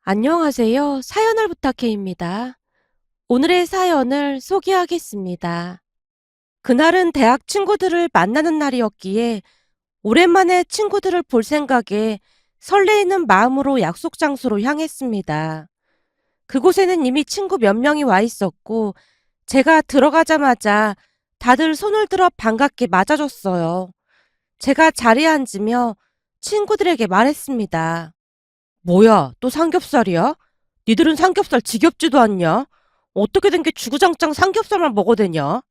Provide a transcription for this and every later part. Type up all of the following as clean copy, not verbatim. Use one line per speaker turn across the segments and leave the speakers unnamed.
안녕하세요. 사연을 부탁해입니다. 오늘의 사연을 소개하겠습니다. 그날은 대학 친구들을 만나는 날이었기에 오랜만에 친구들을 볼 생각에 설레이는 마음으로 약속 장소로 향했습니다. 그곳에는 이미 친구 몇 명이 와 있었고 제가 들어가자마자 다들 손을 들어 반갑게 맞아줬어요. 제가 자리에 앉으며 친구들에게 말했습니다. 뭐야, 또 삼겹살이야? 니들은 삼겹살 지겹지도 않냐? 어떻게 된 게 주구장창 삼겹살만 먹어대냐?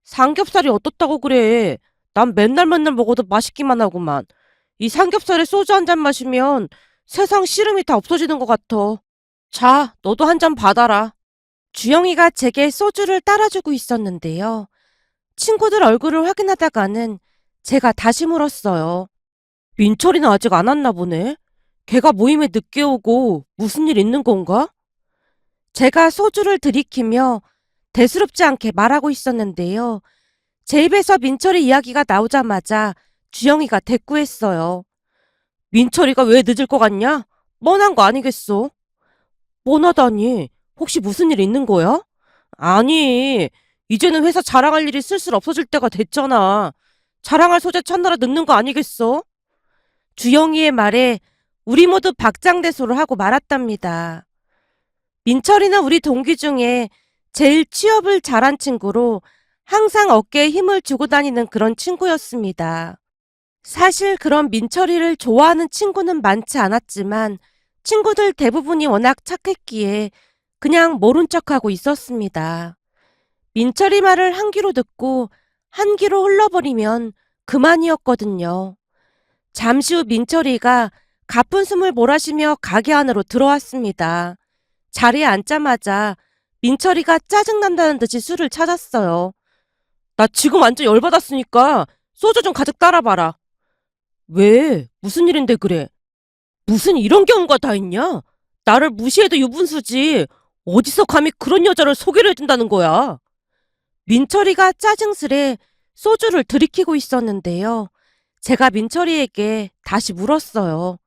삼겹살이 어떻다고 그래? 난 맨날 맨날 먹어도 맛있기만 하구만. 이 삼겹살에 소주 한 잔 마시면 세상 시름이 다 없어지는 것 같아. 자, 너도 한 잔 받아라. 주영이가 제게 소주를 따라주고 있었는데요. 친구들 얼굴을 확인하다가는 제가 다시 물었어요. 민철이는 아직 안 왔나 보네. 걔가 모임에 늦게 오고 무슨 일 있는 건가? 제가 소주를 들이키며 대수롭지 않게 말하고 있었는데요. 제 입에서 민철이 이야기가 나오자마자 주영이가 대꾸했어요. 민철이가 왜 늦을 것 같냐? 뻔한 거 아니겠어? 뻔하다니. 혹시 무슨 일 있는 거야? 아니, 이제는 회사 자랑할 일이 슬슬 없어질 때가 됐잖아. 자랑할 소재 찾느라 늦는 거 아니겠어? 주영이의 말에 우리 모두 박장대소를 하고 말았답니다. 민철이는 우리 동기 중에 제일 취업을 잘한 친구로 항상 어깨에 힘을 주고 다니는 그런 친구였습니다. 사실 그런 민철이를 좋아하는 친구는 많지 않았지만 친구들 대부분이 워낙 착했기에 그냥 모른 척하고 있었습니다. 민철이 말을 한 귀로 듣고 한 귀로 흘러버리면 그만이었거든요. 잠시 후 민철이가 가쁜 숨을 몰아쉬며 가게 안으로 들어왔습니다. 자리에 앉자마자 민철이가 짜증난다는 듯이 술을 찾았어요. 나 지금 완전 열받았으니까 소주 좀 가득 따라봐라. 왜? 무슨 일인데 그래? 무슨 이런 경우가 다 있냐? 나를 무시해도 유분수지. 어디서 감히 그런 여자를 소개를 해준다는 거야? 민철이가 짜증스레 소주를 들이키고 있었는데요. 제가 민철이에게 다시 물었어요.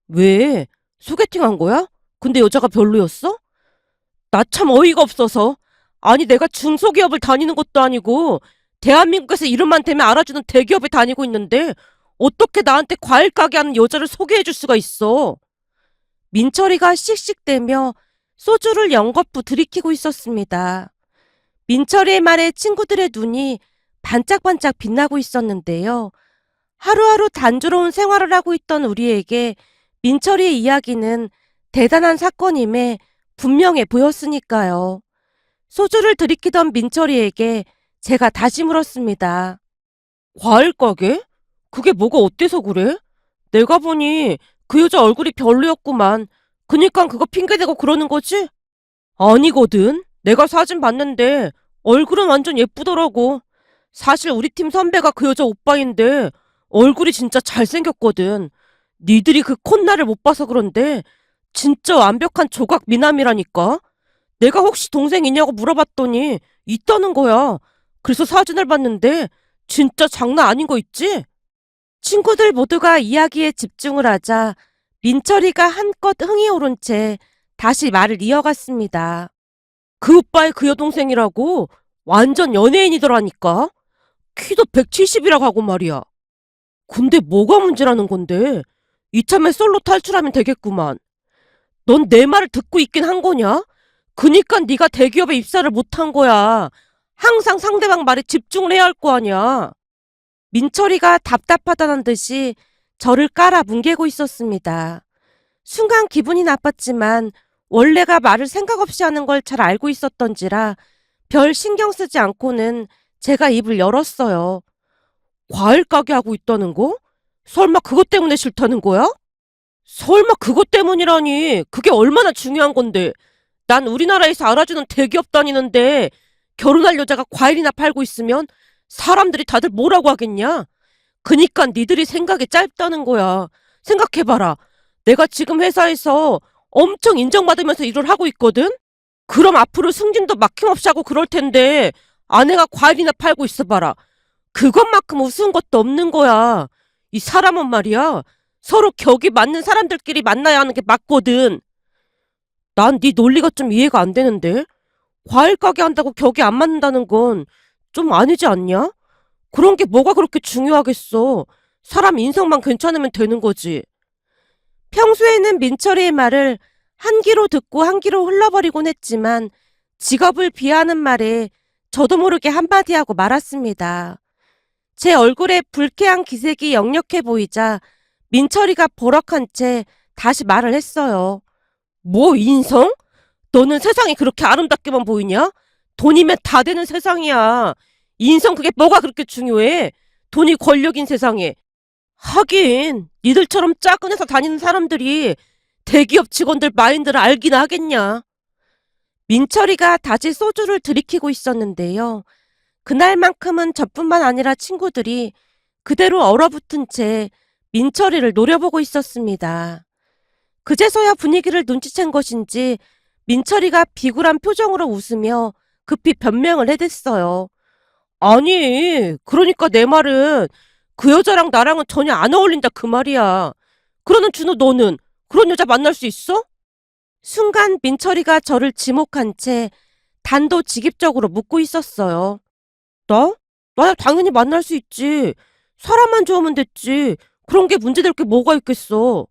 왜? 소개팅한 거야? 근데 여자가 별로였어? 나 참 어이가 없어서. 아니 내가 중소기업을 다니는 것도 아니고 대한민국에서 이름만 대면 알아주는 대기업에 다니고 있는데 어떻게 나한테 과일 가게 하는 여자를 소개해 줄 수가 있어. 민철이가 씩씩대며 소주를 연거푸 들이키고 있었습니다. 민철이의 말에 친구들의 눈이 반짝반짝 빛나고 있었는데요. 하루하루 단조로운 생활을 하고 있던 우리에게 민철이의 이야기는 대단한 사건임에 분명해 보였으니까요. 소주를 들이키던 민철이에게 제가 다시 물었습니다. 과일 가게? 그게 뭐가 어때서 그래? 내가 보니 그 여자 얼굴이 별로였구만. 그니까 그거 핑계대고 그러는 거지? 아니거든. 내가 사진 봤는데 얼굴은 완전 예쁘더라고. 사실 우리 팀 선배가 그 여자 오빠인데 얼굴이 진짜 잘생겼거든. 니들이 그 콧날을 못 봐서 그런데 진짜 완벽한 조각 미남이라니까. 내가 혹시 동생 있냐고 물어봤더니 있다는 거야. 그래서 사진을 봤는데 진짜 장난 아닌 거 있지? 친구들 모두가 이야기에 집중을 하자 민철이가 한껏 흥이 오른 채 다시 말을 이어갔습니다. 그 오빠의 그 여동생이라고 완전 연예인이더라니까. 키도 170이라고 하고 말이야. 근데 뭐가 문제라는 건데? 이참에 솔로 탈출하면 되겠구만. 넌 내 말을 듣고 있긴 한 거냐? 그니까 네가 대기업에 입사를 못한 거야. 항상 상대방 말에 집중을 해야 할 거 아니야. 민철이가 답답하다는 듯이 저를 깔아 뭉개고 있었습니다. 순간 기분이 나빴지만 원래가 말을 생각 없이 하는 걸 잘 알고 있었던지라 별 신경 쓰지 않고는 제가 입을 열었어요. 과일 가게 하고 있다는 거? 설마 그것 때문에 싫다는 거야? 설마 그것 때문이라니. 그게 얼마나 중요한 건데. 난 우리나라에서 알아주는 대기업 다니는데 결혼할 여자가 과일이나 팔고 있으면 사람들이 다들 뭐라고 하겠냐? 그니까 니들이 생각이 짧다는 거야. 생각해봐라. 내가 지금 회사에서 엄청 인정받으면서 일을 하고 있거든? 그럼 앞으로 승진도 막힘없이 하고 그럴 텐데 아내가 과일이나 팔고 있어봐라. 그것만큼 우스운 것도 없는 거야. 이 사람은 말이야. 서로 격이 맞는 사람들끼리 만나야 하는 게 맞거든. 난 네 논리가 좀 이해가 안 되는데? 과일 가게 한다고 격이 안 맞는다는 건 좀 아니지 않냐? 그런 게 뭐가 그렇게 중요하겠어. 사람 인성만 괜찮으면 되는 거지. 평소에는 민철이의 말을 한 귀로 듣고 한 귀로 흘러버리곤 했지만 직업을 비하하는 말에 저도 모르게 한마디 하고 말았습니다. 제 얼굴에 불쾌한 기색이 역력해 보이자 민철이가 버럭한 채 다시 말을 했어요. 뭐 인성? 너는 세상이 그렇게 아름답게만 보이냐? 돈이면 다 되는 세상이야. 인성 그게 뭐가 그렇게 중요해? 돈이 권력인 세상에. 하긴 니들처럼 작은 회사 다니는 사람들이 대기업 직원들 마인드를 알긴 하겠냐. 민철이가 다시 소주를 들이키고 있었는데요. 그날만큼은 저뿐만 아니라 친구들이 그대로 얼어붙은 채 민철이를 노려보고 있었습니다. 그제서야 분위기를 눈치챈 것인지 민철이가 비굴한 표정으로 웃으며 급히 변명을 해댔어요. 아니, 그러니까 내 말은 그 여자랑 나랑은 전혀 안 어울린다 그 말이야. 그러는 준우 너는 그런 여자 만날 수 있어? 순간 민철이가 저를 지목한 채 단도직입적으로 묻고 있었어요. 나? 나야 당연히 만날 수 있지. 사람만 좋으면 됐지. 그런 게 문제될 게 뭐가 있겠어.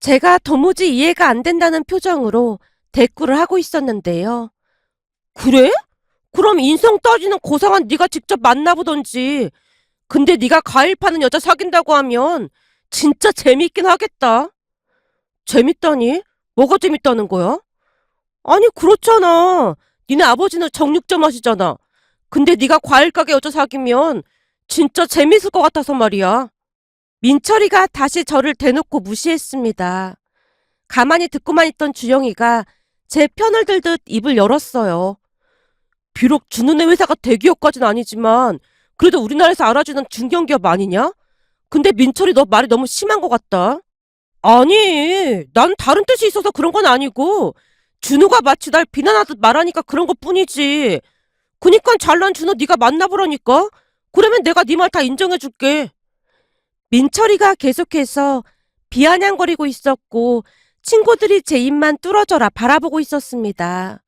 제가 도무지 이해가 안 된다는 표정으로 대꾸를 하고 있었는데요. 그래? 그럼 인성 따지는 고상한 네가 직접 만나보던지. 근데 네가 과일 파는 여자 사귄다고 하면 진짜 재밌긴 하겠다. 재밌다니? 뭐가 재밌다는 거야? 아니 그렇잖아. 니네 아버지는 정육점 하시잖아. 근데 네가 과일 가게 여자 사귀면 진짜 재밌을 것 같아서 말이야. 민철이가 다시 저를 대놓고 무시했습니다. 가만히 듣고만 있던 주영이가 제 편을 들듯 입을 열었어요. 비록 주는애 회사가 대기업까지는 아니지만 그래도 우리나라에서 알아주는 중견기업 아니냐? 근데 민철이 너 말이 너무 심한 것 같다. 아니, 난 다른 뜻이 있어서 그런 건 아니고 준우가 마치 날 비난하듯 말하니까 그런 것뿐이지. 그니까 잘난 준우 네가 만나보라니까. 그러면 내가 네 말 다 인정해줄게. 민철이가 계속해서 비아냥거리고 있었고 친구들이 제 입만 뚫어져라 바라보고 있었습니다.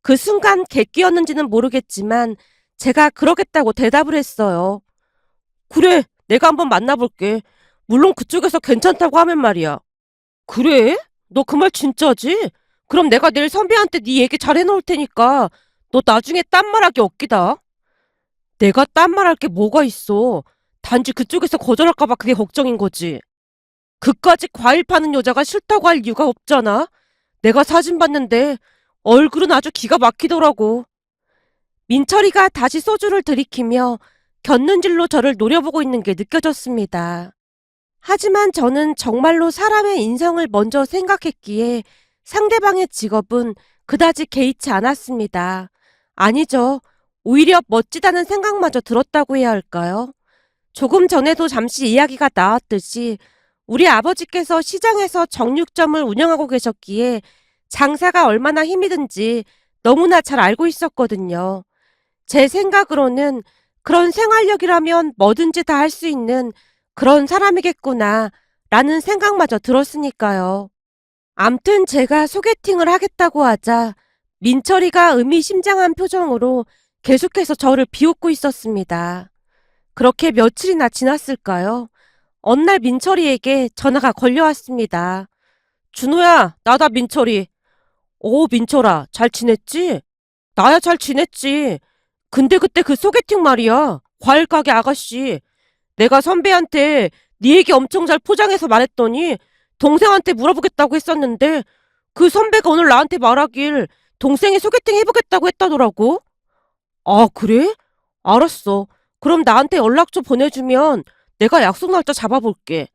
그 순간 객기였는지는 모르겠지만 제가 그러겠다고 대답을 했어요. 그래, 내가 한번 만나볼게. 물론 그쪽에서 괜찮다고 하면 말이야. 그래? 너 그 말 진짜지? 그럼 내가 내일 선배한테 네 얘기 잘 해놓을 테니까 너 나중에 딴 말하기 없기다. 내가 딴 말할 게 뭐가 있어. 단지 그쪽에서 거절할까봐 그게 걱정인 거지. 그까짓 과일 파는 여자가 싫다고 할 이유가 없잖아. 내가 사진 봤는데 얼굴은 아주 기가 막히더라고. 민철이가 다시 소주를 들이키며 곁눈질로 저를 노려보고 있는 게 느껴졌습니다. 하지만 저는 정말로 사람의 인성을 먼저 생각했기에 상대방의 직업은 그다지 개의치 않았습니다. 아니죠. 오히려 멋지다는 생각마저 들었다고 해야 할까요? 조금 전에도 잠시 이야기가 나왔듯이 우리 아버지께서 시장에서 정육점을 운영하고 계셨기에 장사가 얼마나 힘이 든지 너무나 잘 알고 있었거든요. 제 생각으로는 그런 생활력이라면 뭐든지 다 할 수 있는 그런 사람이겠구나 라는 생각마저 들었으니까요. 암튼 제가 소개팅을 하겠다고 하자 민철이가 의미심장한 표정으로 계속해서 저를 비웃고 있었습니다. 그렇게 며칠이나 지났을까요? 어느 날 민철이에게 전화가 걸려왔습니다. 준호야, 나다 민철이. 오, 민철아, 잘 지냈지? 나야 잘 지냈지. 근데 그때 그 소개팅 말이야. 과일 가게 아가씨. 내가 선배한테 네 얘기 엄청 잘 포장해서 말했더니 동생한테 물어보겠다고 했었는데 그 선배가 오늘 나한테 말하길 동생이 소개팅 해보겠다고 했다더라고. 아, 그래? 알았어. 그럼 나한테 연락처 보내주면 내가 약속 날짜 잡아볼게.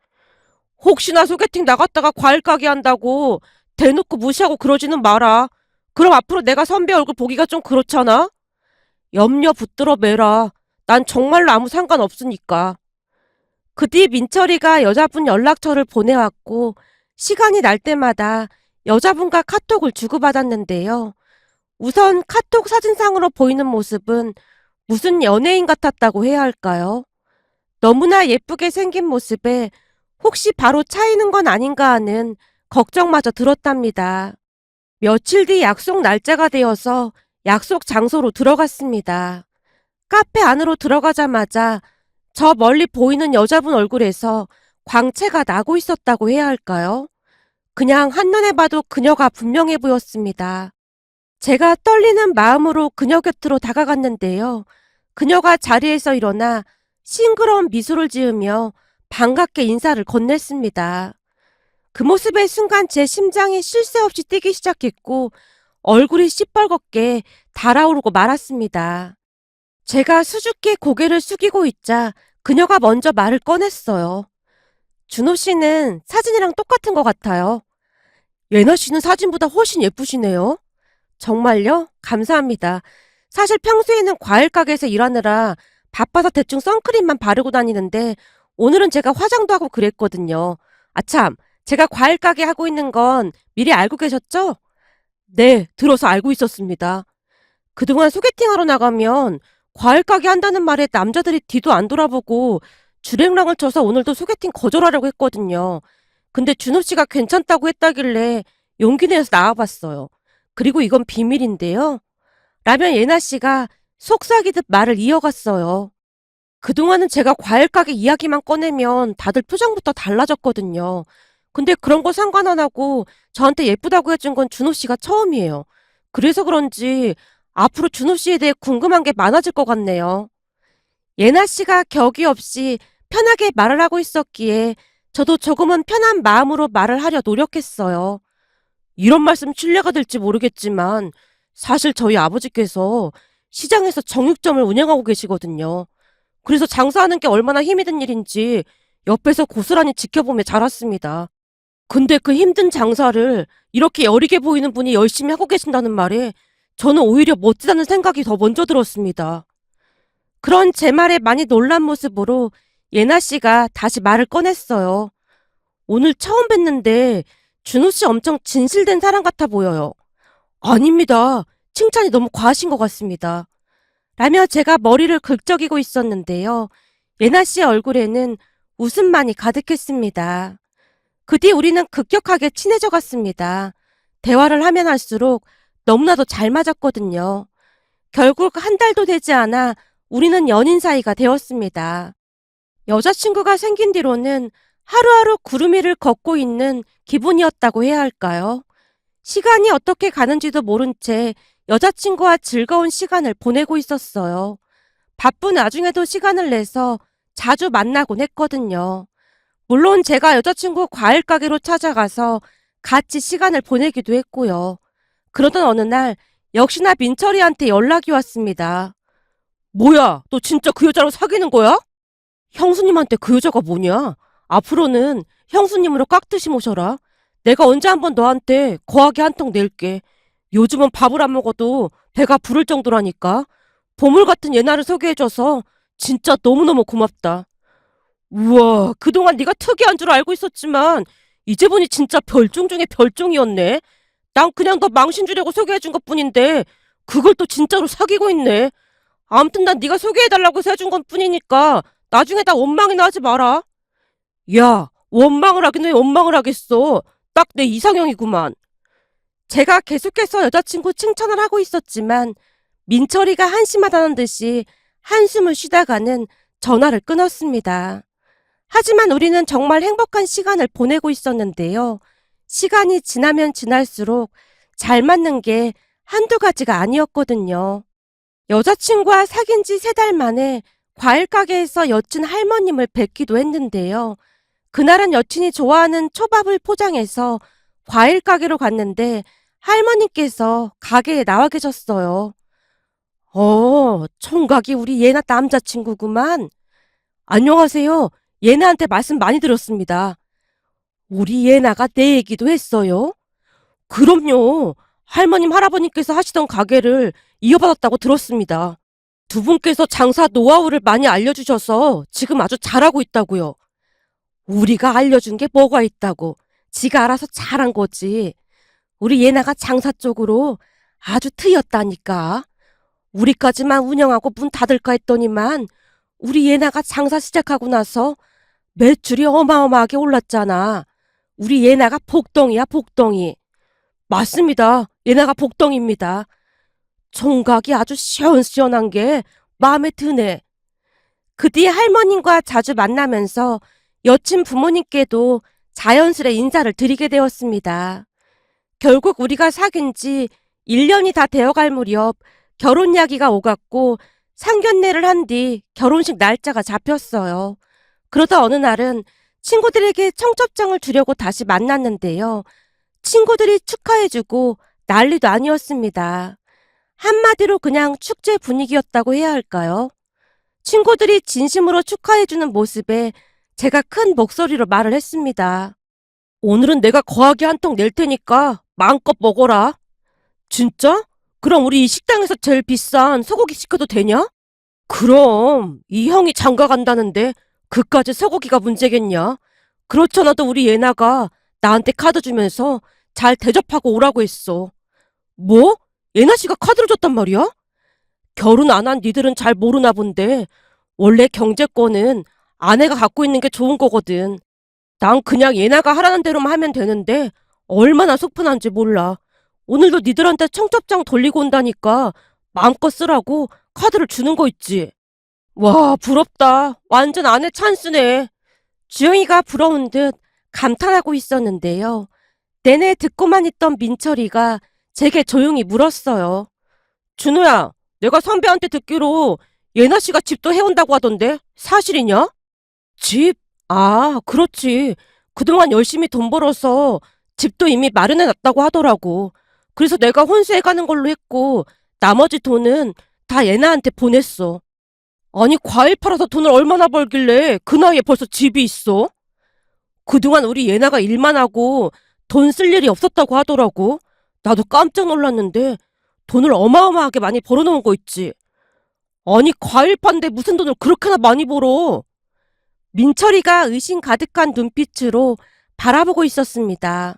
혹시나 소개팅 나갔다가 과일 가게 한다고 대놓고 무시하고 그러지는 마라. 그럼 앞으로 내가 선배 얼굴 보기가 좀 그렇잖아? 염려 붙들어 매라. 난 정말로 아무 상관없으니까. 그 뒤 민철이가 여자분 연락처를 보내왔고 시간이 날 때마다 여자분과 카톡을 주고받았는데요. 우선 카톡 사진상으로 보이는 모습은 무슨 연예인 같았다고 해야 할까요? 너무나 예쁘게 생긴 모습에 혹시 바로 차이는 건 아닌가 하는 걱정마저 들었답니다. 며칠 뒤 약속 날짜가 되어서 약속 장소로 들어갔습니다. 카페 안으로 들어가자마자 저 멀리 보이는 여자분 얼굴에서 광채가 나고 있었다고 해야 할까요? 그냥 한눈에 봐도 그녀가 분명해 보였습니다. 제가 떨리는 마음으로 그녀 곁으로 다가갔는데요. 그녀가 자리에서 일어나 싱그러운 미소를 지으며 반갑게 인사를 건넸습니다. 그 모습의 순간 제 심장이 쉴 새 없이 뛰기 시작했고 얼굴이 시뻘겋게 달아오르고 말았습니다. 제가 수줍게 고개를 숙이고 있자 그녀가 먼저 말을 꺼냈어요. 준호 씨는 사진이랑 똑같은 것 같아요. 예나 씨는 사진보다 훨씬 예쁘시네요. 정말요? 감사합니다. 사실 평소에는 과일 가게에서 일하느라 바빠서 대충 선크림만 바르고 다니는데 오늘은 제가 화장도 하고 그랬거든요. 아참, 제가 과일 가게 하고 있는 건 미리 알고 계셨죠? 네, 들어서 알고 있었습니다. 그동안 소개팅하러 나가면 과일 가게 한다는 말에 남자들이 뒤도 안 돌아보고 주랭랑을 쳐서 오늘도 소개팅 거절하려고 했거든요. 근데 준호 씨가 괜찮다고 했다길래 용기 내서 나와봤어요. 그리고 이건 비밀인데요. 라면 예나 씨가 속삭이듯 말을 이어갔어요. 그동안은 제가 과일 가게 이야기만 꺼내면 다들 표정부터 달라졌거든요. 근데 그런 거 상관 안 하고 저한테 예쁘다고 해준 건 준호 씨가 처음이에요. 그래서 그런지 앞으로 준호 씨에 대해 궁금한 게 많아질 것 같네요. 예나 씨가 격이 없이 편하게 말을 하고 있었기에 저도 조금은 편한 마음으로 말을 하려 노력했어요. 이런 말씀 신뢰가 될지 모르겠지만 사실 저희 아버지께서 시장에서 정육점을 운영하고 계시거든요. 그래서 장사하는 게 얼마나 힘이 든 일인지 옆에서 고스란히 지켜보며 자랐습니다. 근데 그 힘든 장사를 이렇게 여리게 보이는 분이 열심히 하고 계신다는 말에 저는 오히려 멋지다는 생각이 더 먼저 들었습니다. 그런 제 말에 많이 놀란 모습으로 예나 씨가 다시 말을 꺼냈어요. 오늘 처음 뵀는데 준호 씨 엄청 진실된 사람 같아 보여요. 아닙니다. 칭찬이 너무 과하신 것 같습니다. 라며 제가 머리를 긁적이고 있었는데요. 예나 씨의 얼굴에는 웃음만이 가득했습니다. 그 뒤 우리는 급격하게 친해져 갔습니다. 대화를 하면 할수록 너무나도 잘 맞았거든요. 결국 한 달도 되지 않아 우리는 연인 사이가 되었습니다. 여자친구가 생긴 뒤로는 하루하루 구름 위를 걷고 있는 기분이었다고 해야 할까요? 시간이 어떻게 가는지도 모른 채 여자친구와 즐거운 시간을 보내고 있었어요. 바쁜 와중에도 시간을 내서 자주 만나곤 했거든요. 물론 제가 여자친구 과일 가게로 찾아가서 같이 시간을 보내기도 했고요. 그러던 어느 날 역시나 민철이한테 연락이 왔습니다. 뭐야, 너 진짜 그 여자랑 사귀는 거야? 형수님한테 그 여자가 뭐냐? 앞으로는 형수님으로 깍듯이 모셔라. 내가 언제 한번 너한테 거하게 한 통 낼게. 요즘은 밥을 안 먹어도 배가 부를 정도라니까. 보물 같은 예나를 소개해줘서 진짜 너무너무 고맙다. 우와, 그동안 네가 특이한 줄 알고 있었지만 이제 보니 진짜 별종 중에 별종이었네. 난 그냥 너 망신 주려고 소개해준 것뿐인데 그걸 또 진짜로 사귀고 있네. 아무튼 난 네가 소개해달라고 해서 해준 것 뿐이니까 나중에 나 원망이나 하지 마라. 야, 원망을 하긴 왜 원망을 하겠어. 딱 내 이상형이구만. 제가 계속해서 여자친구 칭찬을 하고 있었지만 민철이가 한심하다는 듯이 한숨을 쉬다가는 전화를 끊었습니다. 하지만 우리는 정말 행복한 시간을 보내고 있었는데요. 시간이 지나면 지날수록 잘 맞는 게 한두 가지가 아니었거든요. 여자친구와 사귄 지 3달 만에 과일 가게에서 여친 할머님을 뵙기도 했는데요. 그날은 여친이 좋아하는 초밥을 포장해서 과일 가게로 갔는데 할머님께서 가게에 나와 계셨어요. 총각이 우리 예나 남자친구구만. 안녕하세요. 예나한테 말씀 많이 들었습니다. 우리 예나가 내 얘기도 했어요? 그럼요. 할머님 할아버님께서 하시던 가게를 이어받았다고 들었습니다. 두 분께서 장사 노하우를 많이 알려주셔서 지금 아주 잘하고 있다고요. 우리가 알려준 게 뭐가 있다고. 지가 알아서 잘한 거지. 우리 예나가 장사 쪽으로 아주 트였다니까. 우리까지만 운영하고 문 닫을까 했더니만 우리 예나가 장사 시작하고 나서 매출이 어마어마하게 올랐잖아. 우리 예나가 복덩이야, 복덩이. 맞습니다. 얘네가 복덩입니다. 총각이 아주 시원시원한 게 마음에 드네. 그 뒤에 할머님과 자주 만나면서 여친 부모님께도 자연스레 인사를 드리게 되었습니다. 결국 우리가 사귄 지 1년이 다 되어갈 무렵 결혼 이야기가 오갔고 상견례를 한 뒤 결혼식 날짜가 잡혔어요. 그러다 어느 날은 친구들에게 청첩장을 주려고 다시 만났는데요. 친구들이 축하해주고 난리도 아니었습니다. 한마디로 그냥 축제 분위기였다고 해야 할까요? 친구들이 진심으로 축하해주는 모습에 제가 큰 목소리로 말을 했습니다. 오늘은 내가 거하게 한 통 낼 테니까 마음껏 먹어라. 진짜? 그럼 우리 이 식당에서 제일 비싼 소고기 시켜도 되냐? 그럼 이 형이 장가 간다는데 그까지 소고기가 문제겠냐? 그렇잖아도 우리 예나가 나한테 카드 주면서 잘 대접하고 오라고 했어. 뭐? 예나 씨가 카드를 줬단 말이야? 결혼 안 한 니들은 잘 모르나 본데 원래 경제권은 아내가 갖고 있는 게 좋은 거거든. 난 그냥 예나가 하라는 대로만 하면 되는데 얼마나 속편한지 몰라. 오늘도 니들한테 청첩장 돌리고 온다니까 마음껏 쓰라고 카드를 주는 거 있지. 와, 부럽다. 완전 아내 찬스네. 주영이가 부러운 듯 감탄하고 있었는데요. 내내 듣고만 있던 민철이가 제게 조용히 물었어요. 준호야, 내가 선배한테 듣기로 예나 씨가 집도 해온다고 하던데 사실이냐? 집? 아, 그렇지. 그동안 열심히 돈 벌어서 집도 이미 마련해 놨다고 하더라고. 그래서 내가 혼수해 가는 걸로 했고 나머지 돈은 다 예나한테 보냈어. 아니, 과일 팔아서 돈을 얼마나 벌길래 그 나이에 벌써 집이 있어? 그동안 우리 예나가 일만 하고 돈 쓸 일이 없었다고 하더라고. 나도 깜짝 놀랐는데 돈을 어마어마하게 많이 벌어놓은 거 있지. 아니, 과일 판데 무슨 돈을 그렇게나 많이 벌어? 민철이가 의심 가득한 눈빛으로 바라보고 있었습니다.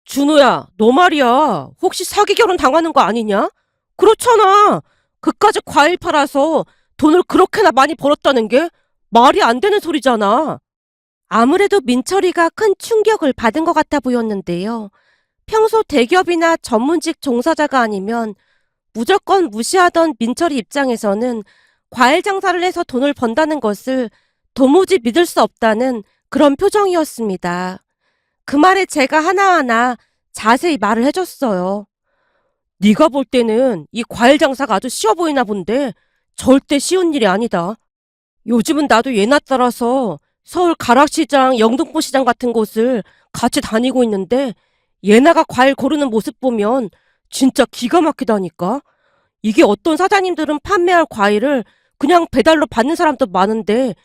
준호야, 너 말이야. 혹시 사기 결혼 당하는 거 아니냐? 그렇잖아. 그까지 과일 팔아서 돈을 그렇게나 많이 벌었다는 게 말이 안 되는 소리잖아. 아무래도 민철이가 큰 충격을 받은 것 같아 보였는데요. 평소 대기업이나 전문직 종사자가 아니면 무조건 무시하던 민철이 입장에서는 과일 장사를 해서 돈을 번다는 것을 도무지 믿을 수 없다는 그런 표정이었습니다. 그 말에 제가 하나하나 자세히 말을 해줬어요. 네가 볼 때는 이 과일 장사가 아주 쉬워 보이나 본데 절대 쉬운 일이 아니다. 요즘은 나도 예나 따라서 서울 가락시장, 영등포시장 같은 곳을 같이 다니고 있는데 예나가 과일 고르는 모습 보면 진짜 기가 막히다니까. 이게 어떤 사장님들은 판매할 과일을 그냥 배달로 받는 사람도 많은데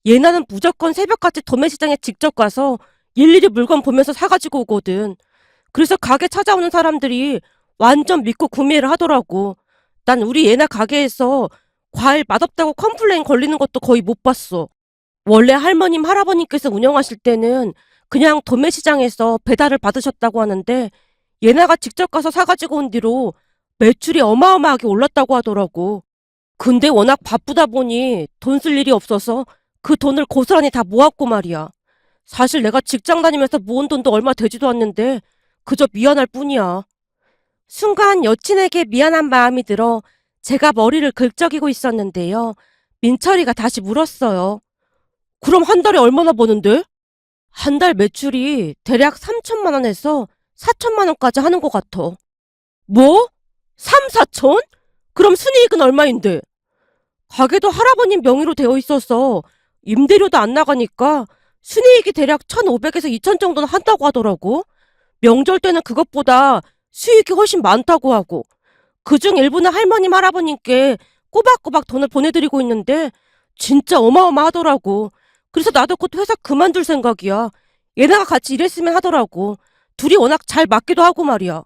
예나는 무조건 새벽같이 도매시장에 직접 가서 일일이 물건 보면서 사가지고 오거든. 그래서 가게 찾아오는 사람들이 완전 믿고 구매를 하더라고. 난 우리 예나 가게에서 과일 맛없다고 컴플레인 걸리는 것도 거의 못 봤어. 원래 할머님, 할아버님께서 운영하실 때는 그냥 도매시장에서 배달을 받으셨다고 하는데 예나가 직접 가서 사가지고 온 뒤로 매출이 어마어마하게 올랐다고 하더라고. 근데 워낙 바쁘다 보니 돈 쓸 일이 없어서 그 돈을 고스란히 다 모았고 말이야. 사실 내가 직장 다니면서 모은 돈도 얼마 되지도 않는데 그저 미안할 뿐이야. 순간 여친에게 미안한 마음이 들어 제가 머리를 긁적이고 있었는데요. 민철이가 다시 물었어요. 그럼 한 달에 얼마나 버는데? 한 달 매출이 대략 3천만 원에서 4천만 원까지 하는 것 같아. 뭐? 3, 4천? 그럼 순이익은 얼마인데? 가게도 할아버님 명의로 되어 있어서 임대료도 안 나가니까 순이익이 대략 1,500에서 2천 정도는 한다고 하더라고. 명절 때는 그것보다 수익이 훨씬 많다고 하고. 그중 일부는 할머님, 할아버님께 꼬박꼬박 돈을 보내드리고 있는데 진짜 어마어마하더라고. 그래서 나도 곧 회사 그만둘 생각이야. 얘네가 같이 일했으면 하더라고. 둘이 워낙 잘 맞기도 하고 말이야.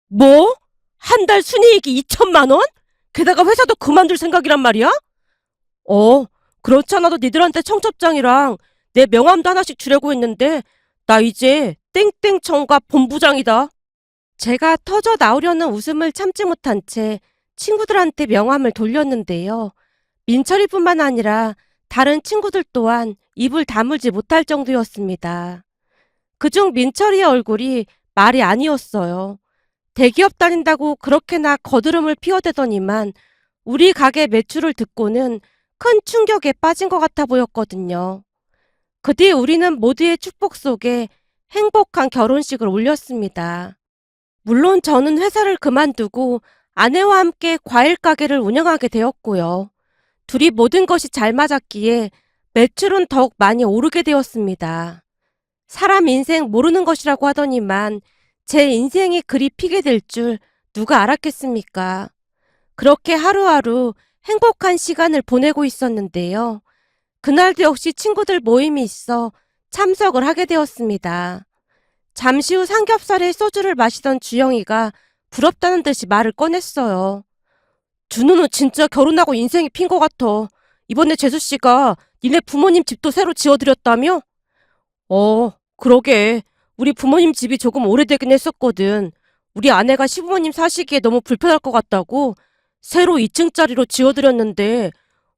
뭐? 한 달 순이익이 2천만 원? 게다가 회사도 그만둘 생각이란 말이야? 어, 그렇잖아도 니들한테 청첩장이랑 내 명함도 하나씩 주려고 했는데 나 이제 땡땡청과 본부장이다. 제가 터져 나오려는 웃음을 참지 못한 채 친구들한테 명함을 돌렸는데요. 민철이뿐만 아니라 다른 친구들 또한 입을 다물지 못할 정도였습니다. 그중 민철이의 얼굴이 말이 아니었어요. 대기업 다닌다고 그렇게나 거드름을 피워대더니만 우리 가게 매출을 듣고는 큰 충격에 빠진 것 같아 보였거든요. 그 뒤 우리는 모두의 축복 속에 행복한 결혼식을 올렸습니다. 물론 저는 회사를 그만두고 아내와 함께 과일 가게를 운영하게 되었고요. 둘이 모든 것이 잘 맞았기에 매출은 더욱 많이 오르게 되었습니다. 사람 인생 모르는 것이라고 하더니만 제 인생이 그리 피게 될 줄 누가 알았겠습니까? 그렇게 하루하루 행복한 시간을 보내고 있었는데요. 그날도 역시 친구들 모임이 있어 참석을 하게 되었습니다. 잠시 후 삼겹살에 소주를 마시던 주영이가 부럽다는 듯이 말을 꺼냈어요. 준우는 진짜 결혼하고 인생이 핀 것 같아. 이번에 재수씨가 니네 부모님 집도 새로 지어드렸다며? 그러게. 우리 부모님 집이 조금 오래되긴 했었거든. 우리 아내가 시부모님 사시기에 너무 불편할 것 같다고 새로 2층짜리로 지어드렸는데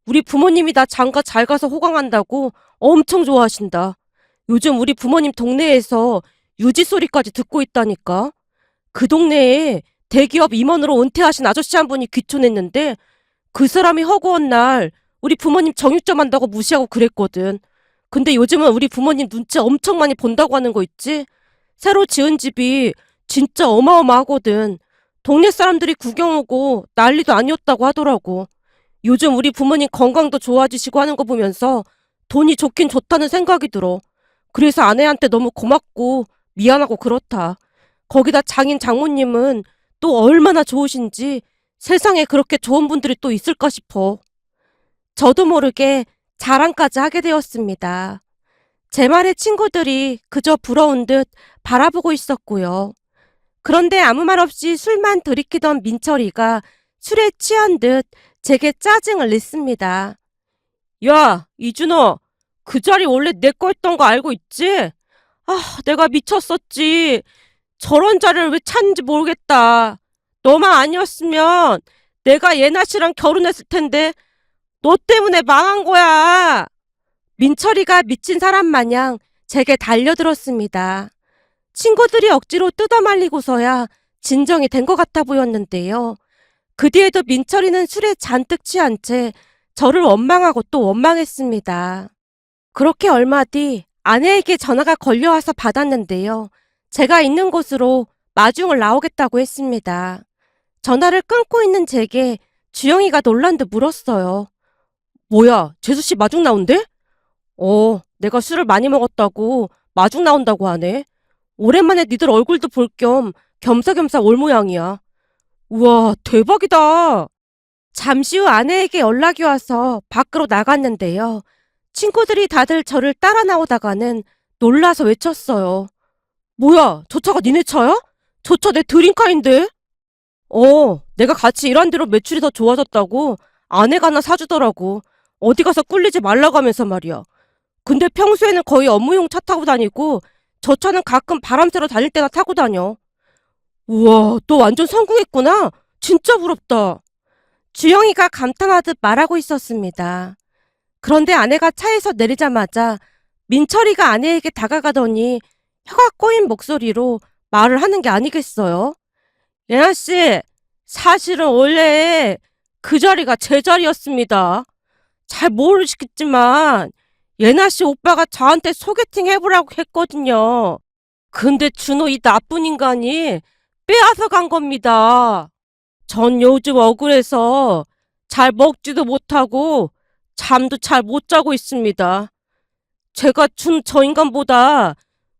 우리 부모님이 나 장가 잘 가서 호강한다고 엄청 좋아하신다. 요즘 우리 부모님 동네에서 유지 소리까지 듣고 있다니까. 그 동네에 대기업 임원으로 은퇴하신 아저씨 한 분이 귀촌했는데 그 사람이 허구한 날 우리 부모님 정육점 한다고 무시하고 그랬거든. 근데 요즘은 우리 부모님 눈치 엄청 많이 본다고 하는 거 있지? 새로 지은 집이 진짜 어마어마하거든. 동네 사람들이 구경 오고 난리도 아니었다고 하더라고. 요즘 우리 부모님 건강도 좋아지시고 하는 거 보면서 돈이 좋긴 좋다는 생각이 들어. 그래서 아내한테 너무 고맙고 미안하고 그렇다. 거기다 장인 장모님은 또 얼마나 좋으신지 세상에 그렇게 좋은 분들이 또 있을까 싶어. 저도 모르게 자랑까지 하게 되었습니다. 제 말에 친구들이 그저 부러운 듯 바라보고 있었고요. 그런데 아무 말 없이 술만 들이키던 민철이가 술에 취한 듯 제게 짜증을 냈습니다. 야, 이준호, 그 자리 원래 내 거였던 거 알고 있지? 내가 미쳤었지. 저런 자리를 왜 찾는지 모르겠다. 너만 아니었으면 내가 예나 씨랑 결혼했을 텐데 너 때문에 망한 거야. 민철이가 미친 사람 마냥 제게 달려들었습니다. 친구들이 억지로 뜯어말리고서야 진정이 된 것 같아 보였는데요. 그 뒤에도 민철이는 술에 잔뜩 취한 채 저를 원망하고 또 원망했습니다. 그렇게 얼마 뒤 아내에게 전화가 걸려와서 받았는데요. 제가 있는 곳으로 마중을 나오겠다고 했습니다. 전화를 끊고 있는 제게 주영이가 놀란 듯 물었어요. 뭐야, 재수씨 마중 나온대? 내가 술을 많이 먹었다고 마중 나온다고 하네. 오랜만에 니들 얼굴도 볼 겸 겸사겸사 올 모양이야. 우와, 대박이다. 잠시 후 아내에게 연락이 와서 밖으로 나갔는데요. 친구들이 다들 저를 따라 나오다가는 놀라서 외쳤어요. 뭐야, 저 차가 니네 차야? 저 차 내 드림카인데? 내가 같이 일한 뒤로 매출이 더 좋아졌다고 아내가 하나 사주더라고. 어디 가서 꿀리지 말라고 하면서 말이야. 근데 평소에는 거의 업무용 차 타고 다니고 저 차는 가끔 바람 쐬러 다닐 때나 타고 다녀. 우와, 너 완전 성공했구나. 진짜 부럽다. 주영이가 감탄하듯 말하고 있었습니다. 그런데 아내가 차에서 내리자마자 민철이가 아내에게 다가가더니 혀가 꼬인 목소리로 말을 하는 게 아니겠어요? 예나씨, 사실은 원래 그 자리가 제 자리였습니다. 잘 모르시겠지만 예나씨 오빠가 저한테 소개팅 해보라고 했거든요. 근데 준호 이 나쁜 인간이 빼앗아 간 겁니다. 전 요즘 억울해서 잘 먹지도 못하고 잠도 잘 못 자고 있습니다. 제가 준 저 인간보다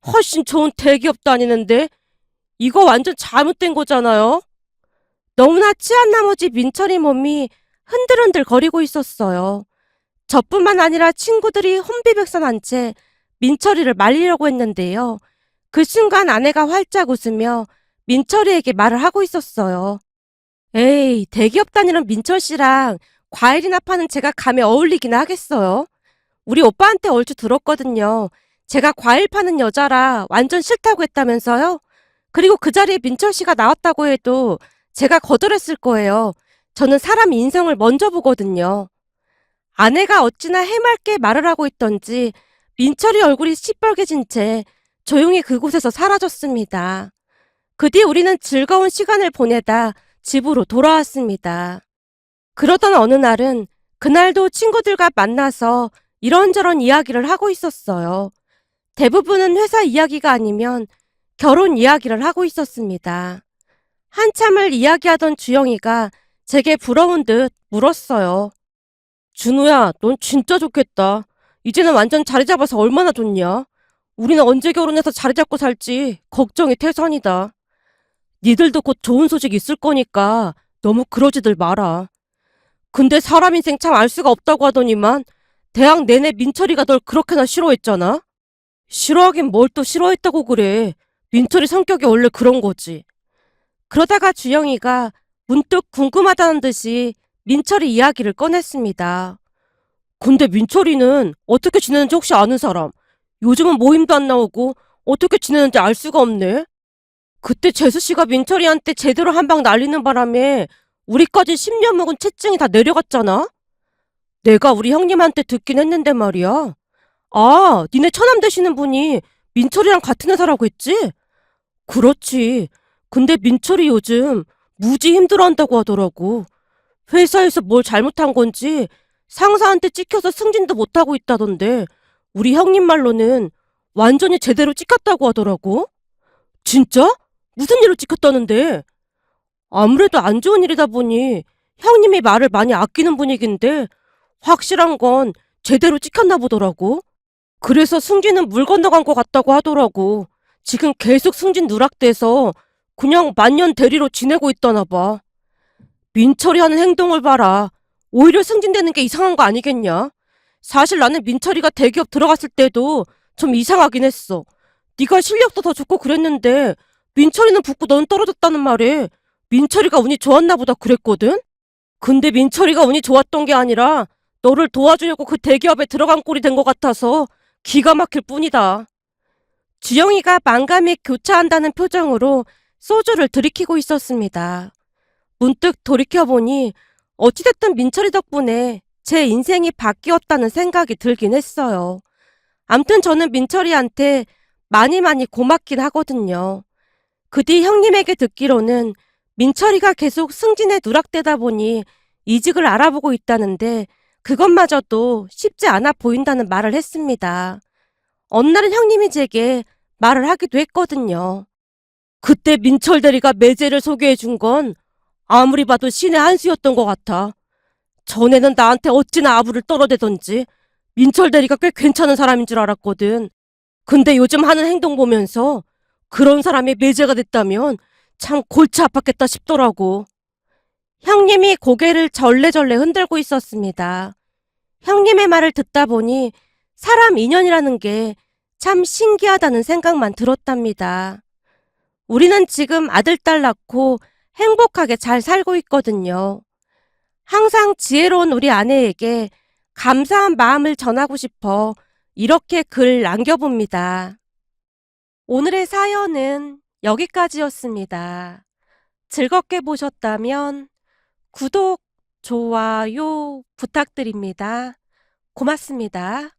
훨씬 좋은 대기업 다니는데 이거 완전 잘못된 거잖아요. 너무나 취한 나머지 민철이 몸이 흔들흔들 거리고 있었어요. 저뿐만 아니라 친구들이 혼비백산한 채 민철이를 말리려고 했는데요. 그 순간 아내가 활짝 웃으며 민철이에게 말을 하고 있었어요. 에이, 대기업 다니는 민철 씨랑 과일이나 파는 제가 감에 어울리기나 하겠어요? 우리 오빠한테 얼추 들었거든요. 제가 과일 파는 여자라 완전 싫다고 했다면서요? 그리고 그 자리에 민철 씨가 나왔다고 해도 제가 거절했을 거예요. 저는 사람 인성을 먼저 보거든요. 아내가 어찌나 해맑게 말을 하고 있던지 민철이 얼굴이 시뻘개진 채 조용히 그곳에서 사라졌습니다. 그 뒤 우리는 즐거운 시간을 보내다 집으로 돌아왔습니다. 그러던 어느 날은 그날도 친구들과 만나서 이런저런 이야기를 하고 있었어요. 대부분은 회사 이야기가 아니면 결혼 이야기를 하고 있었습니다. 한참을 이야기하던 주영이가 제게 부러운 듯 물었어요. 준우야, 넌 진짜 좋겠다. 이제는 완전 자리 잡아서 얼마나 좋냐? 우리는 언제 결혼해서 자리 잡고 살지 걱정이 태산이다. 니들도 곧 좋은 소식 있을 거니까 너무 그러지들 마라. 근데 사람 인생 참 알 수가 없다고 하더니만 대학 내내 민철이가 널 그렇게나 싫어했잖아? 싫어하긴 뭘 또 싫어했다고 그래. 민철이 성격이 원래 그런 거지. 그러다가 주영이가 문득 궁금하다는 듯이 민철이 이야기를 꺼냈습니다. 근데 민철이는 어떻게 지내는지 혹시 아는 사람? 요즘은 모임도 안 나오고 어떻게 지내는지 알 수가 없네. 그때 재수씨가 민철이한테 제대로 한 방 날리는 바람에 우리까지 10년 묵은 채증이 다 내려갔잖아? 내가 우리 형님한테 듣긴 했는데 말이야. 아, 니네 처남 되시는 분이 민철이랑 같은 회사라고 했지? 그렇지. 근데 민철이 요즘 무지 힘들어한다고 하더라고. 회사에서 뭘 잘못한 건지 상사한테 찍혀서 승진도 못하고 있다던데 우리 형님 말로는 완전히 제대로 찍혔다고 하더라고. 진짜? 무슨 일로 찍혔다는데? 아무래도 안 좋은 일이다 보니 형님이 말을 많이 아끼는 분위기인데 확실한 건 제대로 찍혔나 보더라고. 그래서 승진은 물 건너간 것 같다고 하더라고. 지금 계속 승진 누락돼서 그냥 만년 대리로 지내고 있다나 봐. 민철이 하는 행동을 봐라. 오히려 승진되는 게 이상한 거 아니겠냐? 사실 나는 민철이가 대기업 들어갔을 때도 좀 이상하긴 했어. 네가 실력도 더 좋고 그랬는데 민철이는 붙고 넌 떨어졌다는 말에 민철이가 운이 좋았나 보다 그랬거든? 근데 민철이가 운이 좋았던 게 아니라 너를 도와주려고 그 대기업에 들어간 꼴이 된 것 같아서 기가 막힐 뿐이다. 주영이가 만감이 교차한다는 표정으로 소주를 들이키고 있었습니다. 문득 돌이켜보니 어찌됐든 민철이 덕분에 제 인생이 바뀌었다는 생각이 들긴 했어요. 암튼 저는 민철이한테 많이 많이 고맙긴 하거든요. 그 뒤 형님에게 듣기로는 민철이가 계속 승진에 누락되다 보니 이직을 알아보고 있다는데 그것마저도 쉽지 않아 보인다는 말을 했습니다. 어느 날은 형님이 제게 말을 하기도 했거든요. 그때 민철 대리가 매제를 소개해 준 건 아무리 봐도 신의 한 수였던 것 같아. 전에는 나한테 어찌나 아부를 떨어대던지 민철 대리가 꽤 괜찮은 사람인 줄 알았거든. 근데 요즘 하는 행동 보면서 그런 사람이 매제가 됐다면 참 골치 아팠겠다 싶더라고. 형님이 고개를 절레절레 흔들고 있었습니다. 형님의 말을 듣다 보니 사람 인연이라는 게 참 신기하다는 생각만 들었답니다. 우리는 지금 아들, 딸 낳고 행복하게 잘 살고 있거든요. 항상 지혜로운 우리 아내에게 감사한 마음을 전하고 싶어 이렇게 글 남겨봅니다. 오늘의 사연은 여기까지였습니다. 즐겁게 보셨다면 구독, 좋아요 부탁드립니다. 고맙습니다.